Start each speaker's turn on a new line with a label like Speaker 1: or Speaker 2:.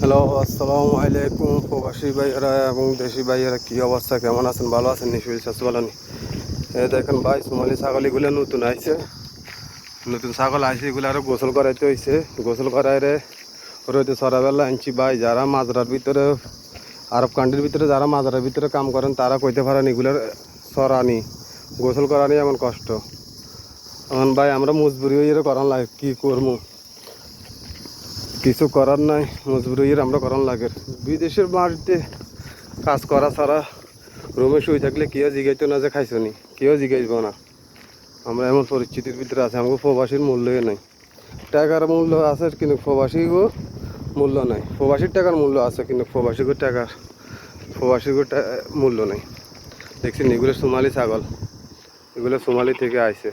Speaker 1: Hello, আসসালামু আলাইকুম প্রবাসী ভাইয়েরা এবং দেশি ভাইয়েরা, কী অবস্থা, কেমন আছেন? ভালো আছেন নিশ্চয়ই? স্বাস্থ্য ভালো নেই? দেখেন ভাই, সোমালি ছাগলগুলো নতুন আইছে, নতুন ছাগল আইছে, এগুলো আরও গোসল করাইতে হয়েছে। গোসল করাইরে রোদে সরাবেলা আনছি ভাই। যারা মাজরার ভিতরে, আরব কান্ট্রির ভিতরে যারা মাজরার ভিতরে কাম করেন তারা কইতে পারেন এগুলোর সরানি, গোসল করানি এমন কষ্ট। এখন ভাই আমরা মজবুরি হয়ে করান লাগে, কী করবো, কিছু করার নাই, মজবুরি আমরা করান লাগে। বিদেশের বাড়িতে কাজ করা ছাড়া রুমে শুয়ে থাকলে কেউ জিগাইতো না যে খাইছো নি, কেউ জিগাইব না। আমরা এমন পরিস্থিতির ভিতরে আছি, আমাকে প্রবাসীর মূল্যই নাই। টাকার মূল্য আছে কিন্তু প্রবাসীগো মূল্য নাই। প্রবাসীর টাকার মূল্য আছে কিন্তু প্রবাসীগো মূল্য নেই। দেখছেন এগুলো সোমালি ছাগল, এগুলো সোমালি থেকে আইছে।